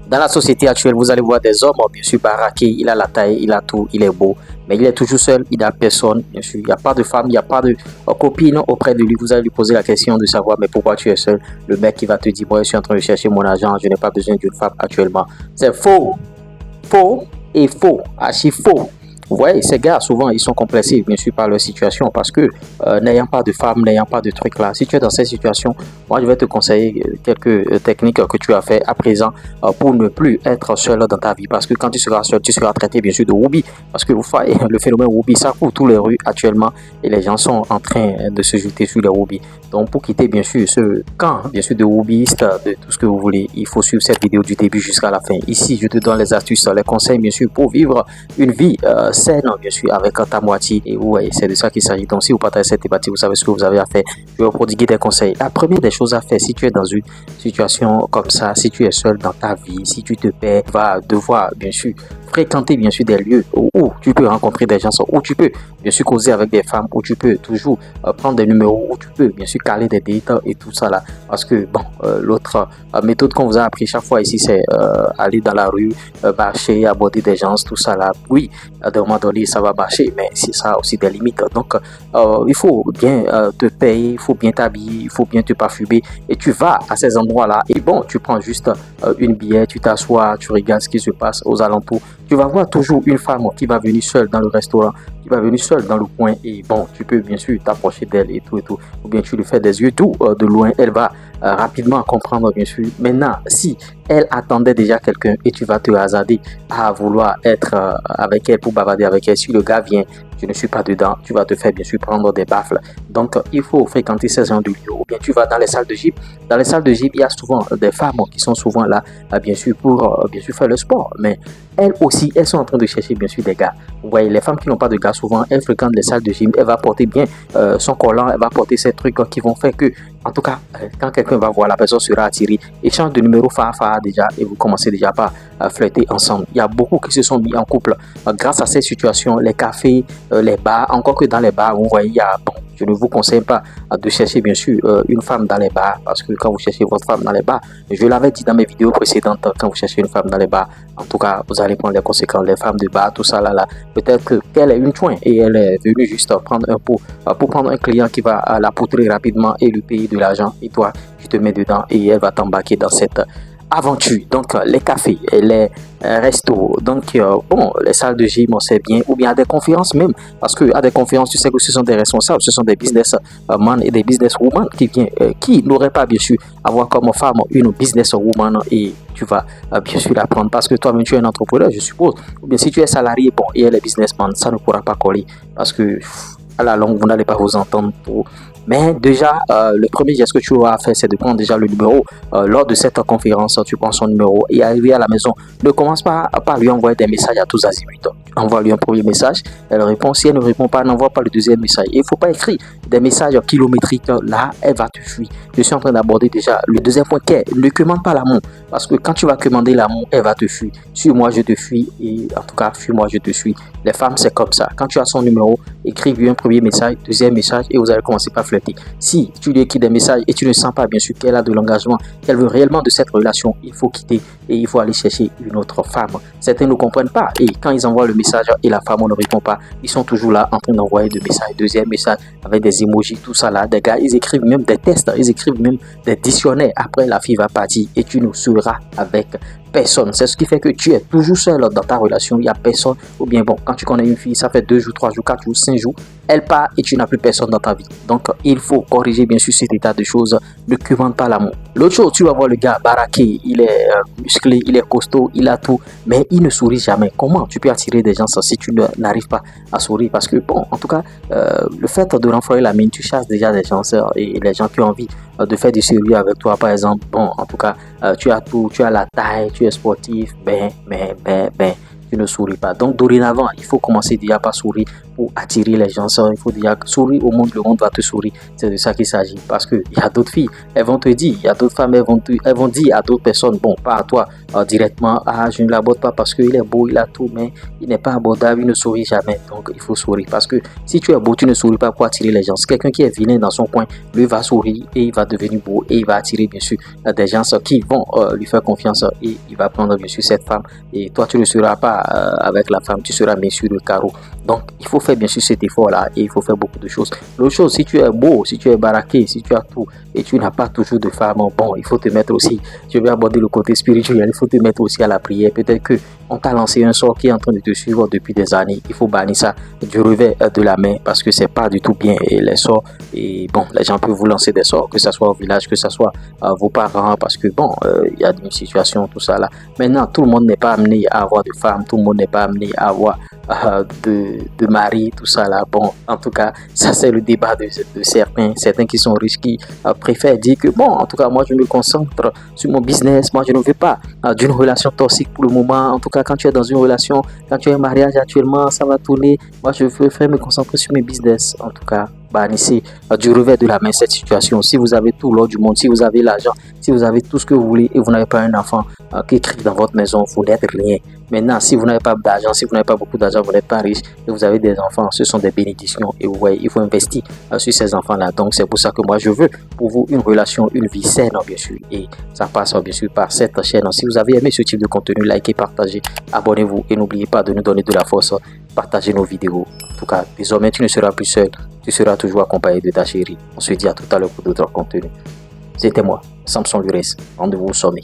Dans la société actuelle, vous allez voir des hommes, bien sûr, baraqués, il a la taille, il a tout, il est beau, mais il est toujours seul, il n'a personne, bien sûr, il n'y a pas de femme, il n'y a pas de copine auprès de lui. Vous allez lui poser la question de savoir, mais pourquoi tu es seul? Le mec qui va te dire, moi, je suis en train de chercher mon argent, je n'ai pas besoin d'une femme actuellement. C'est faux, faux et faux, archi faux. Vous voyez, ces gars, souvent, ils sont complexés, bien sûr, par leur situation parce que, n'ayant pas de femme, n'ayant pas de truc là, si tu es dans cette situation, moi, je vais te conseiller quelques techniques que tu as fait à présent pour ne plus être seul dans ta vie. Parce que quand tu seras seul, tu seras traité, bien sûr, de Whoopi. Parce que vous voyez, le phénomène Whoopi, ça court tous les rues actuellement et les gens sont en train de se jeter sur les Whoopi. Donc, pour quitter, bien sûr, ce camp, bien sûr, de Whoopiistes, de tout ce que vous voulez, il faut suivre cette vidéo du début jusqu'à la fin. Ici, je te donne les astuces, les conseils, bien sûr, pour vivre une vie saine, bien sûr, avec ta moitié. Et ouais, c'est de ça qu'il s'agit. Donc, si vous partagez cette thématique, vous savez ce que vous avez à faire. Je vais vous prodiguer des conseils. La première des choses à faire, si tu es dans une situation comme ça, si tu es seul dans ta vie, si tu te perds, tu vas devoir, bien sûr, fréquenter, bien sûr, des lieux où tu peux rencontrer des gens, où tu peux, bien sûr, causer avec des femmes, où tu peux toujours prendre des numéros, où tu peux, bien sûr, caler des dates et tout ça là. Parce que, bon, l'autre méthode qu'on vous a appris chaque fois ici, c'est aller dans la rue, marcher, aborder des gens, tout ça là. Oui, à un moment donné, ça va marcher, mais c'est ça aussi des limites. Donc, il faut bien te payer, il faut bien t'habiller, il faut bien te parfumer. Et tu vas à ces endroits-là et bon, tu prends juste une bière, tu t'assois, tu regardes ce qui se passe aux alentours. Tu vas voir toujours une femme qui va venir seule dans le restaurant, qui va venir seule dans le coin et bon, tu peux bien sûr t'approcher d'elle et tout, ou bien tu lui fais des yeux tout de loin, elle va rapidement comprendre bien sûr. Maintenant, si elle attendait déjà quelqu'un et tu vas te hasarder à vouloir être avec elle pour bavarder avec elle, si le gars vient, je ne suis pas dedans, tu vas te faire bien sûr prendre des baffles. Donc, il faut fréquenter ces gens de lieux. Ou bien tu vas dans les salles de gym. Dans les salles de gym, il y a souvent des femmes qui sont souvent là, bien sûr, pour bien sûr faire le sport. Mais elles aussi, elles sont en train de chercher bien sûr des gars. Vous voyez, les femmes qui n'ont pas de gars, souvent, elles fréquentent les salles de gym. Elle va porter bien son collant, elle va porter ces trucs qui vont faire que, en tout cas, quand quelqu'un va voir, la personne sera attirée. Échange de numéro fa déjà et vous commencez déjà par flirter ensemble. Il y a beaucoup qui se sont mis en couple grâce à ces situations, les cafés, les bars. Encore que dans les bars, vous voyez, il y a, bon, je ne vous conseille pas de chercher bien sûr une femme dans les bars parce que quand vous cherchez votre femme dans les bars, je l'avais dit dans mes vidéos précédentes, quand vous cherchez une femme dans les bars, en tout cas, vous allez prendre les conséquences. Les femmes de bar, tout ça là, peut-être qu'elle est une chouin et elle est venue juste prendre un pot pour prendre un client qui va la poutrer rapidement et lui payer de l'argent. Et toi, tu te mets dedans et elle va t'embarquer dans cette aventure. Donc, les cafés, les restos, donc, bon, les salles de gym, on sait bien, ou bien à des conférences même, parce que à des conférences, tu sais que ce sont des responsables, ce sont des businessmen et des businesswomen qui viennent, qui n'auraient pas, bien sûr, avoir comme femme une businesswoman et tu vas bien sûr la prendre parce que toi-même tu es un entrepreneur, je suppose. Ou bien si tu es salarié, bon, et elle est businessman, ça ne pourra pas coller parce que à la longue, vous n'allez pas vous entendre trop. Mais déjà, le premier geste que tu auras à faire, c'est de prendre déjà le numéro. Lors de cette conférence, tu prends son numéro et arrivé à la maison, ne commence pas par lui envoyer des messages à tous azimuts. Envoie-lui un premier message, elle répond. Si elle ne répond pas, n'envoie pas le deuxième message. Il ne faut pas écrire des messages kilométriques. Là, elle va te fuir. Je suis en train d'aborder déjà le deuxième point qui est ne commande pas l'amour. Parce que quand tu vas commander l'amour, elle va te fuir. Suis-moi, je te fuis. Et en tout cas, fuis-moi, je te suis. Les femmes, c'est comme ça. Quand tu as son numéro, écris-lui un premier message, deuxième message et vous allez commencer par flirter. Si tu lui écris des messages et tu ne sens pas bien sûr qu'elle a de l'engagement, qu'elle veut réellement de cette relation, il faut quitter et il faut aller chercher une autre femme. Certains ne comprennent pas et quand ils envoient le message et la femme ne répond pas, ils sont toujours là en train d'envoyer des messages, deuxième message avec des emojis, tout ça là. Des gars, ils écrivent même des tests, ils écrivent même des dictionnaires. Après, la fille va partir et tu ne seras avec personne. C'est ce qui fait que tu es toujours seul dans ta relation, il n'y a personne. Ou bien bon, quand tu connais une fille, ça fait 2 jours, 3 jours, 4 jours, 5 jours, elle part et tu n'as plus personne dans ta vie. Donc, il faut corriger bien sûr cet état de choses. Ne commande pas l'amour. L'autre chose, tu vas voir le gars baraqué, il est musclé, il est costaud, il a tout, mais il ne sourit jamais. Comment tu peux attirer des gens si tu n'arrives pas à sourire? Parce que bon, en tout cas, le fait de renflouer la mine, tu chasses déjà des gens et les gens qui ont envie de faire du sérieux avec toi, par exemple. Bon, en tout cas, tu as tout, tu as la taille, tu es sportif, tu ne souris pas. Donc dorénavant, il faut commencer déjà par sourire pour attirer les gens. Il faut déjà sourire au monde, le monde va te sourire. C'est de ça qu'il s'agit. Parce qu'il y a d'autres filles, elles vont te dire, il y a d'autres femmes, elles vont dire à d'autres personnes, bon, pas à toi directement, ah, je ne l'aborde pas parce qu'il est beau, il a tout, mais il n'est pas abordable, il ne sourit jamais. Donc il faut sourire. Parce que si tu es beau, tu ne souris pas pour attirer les gens. C'est quelqu'un qui est vilain dans son coin, lui va sourire et il va devenir beau et il va attirer bien sûr des gens qui vont lui faire confiance et il va prendre bien sûr cette femme. Et toi, tu ne seras pas avec la femme, tu seras bien sûr le carreau. Donc il faut faire bien sûr cet effort là et il faut faire beaucoup de choses. L'autre chose, si tu es beau, si tu es baraqué, si tu as tout et tu n'as pas toujours de femme, bon, il faut te mettre aussi, je vais aborder le côté spirituel, il faut te mettre aussi à la prière. Peut-être que on t'a lancé un sort qui est en train de te suivre depuis des années. Il faut bannir ça du revers de la main parce que c'est pas du tout bien. Et les sorts, et bon, les gens peuvent vous lancer des sorts, que ce soit au village, que ce soit vos parents, parce que bon, il y a une situation, tout ça là. Maintenant, tout le monde n'est pas amené à avoir de femme, tout le monde n'est pas amené à avoir de mari, tout ça là. Bon, en tout cas, ça c'est le débat de certains qui sont riches qui préfèrent dire que bon, en tout cas, moi je me concentre sur mon business, moi je ne veux pas d'une relation toxique pour le moment. En tout cas, quand tu es dans une relation, quand tu es en mariage actuellement, ça va tourner. Moi je préfère me concentrer sur mes business. En tout cas, bannissez du revers de la main cette situation. Si vous avez tout l'or du monde, si vous avez l'argent, si vous avez tout ce que vous voulez et vous n'avez pas un enfant qui crie dans votre maison, vous n'êtes rien. Maintenant, si vous n'avez pas d'argent, si vous n'avez pas beaucoup d'argent, vous n'êtes pas riche et vous avez des enfants, ce sont des bénédictions. Et vous voyez, il faut investir sur ces enfants-là. Donc, c'est pour ça que moi, je veux pour vous une relation, une vie saine, bien sûr. Et ça passe, bien sûr, par cette chaîne. Si vous avez aimé ce type de contenu, likez, partagez, abonnez-vous et n'oubliez pas de nous donner de la force. Partagez nos vidéos. En tout cas, désormais, tu ne seras plus seul. Tu seras toujours accompagné de ta chérie. On se dit à tout à l'heure pour d'autres contenus. C'était moi, Samson Lures. Rendez-vous au sommet.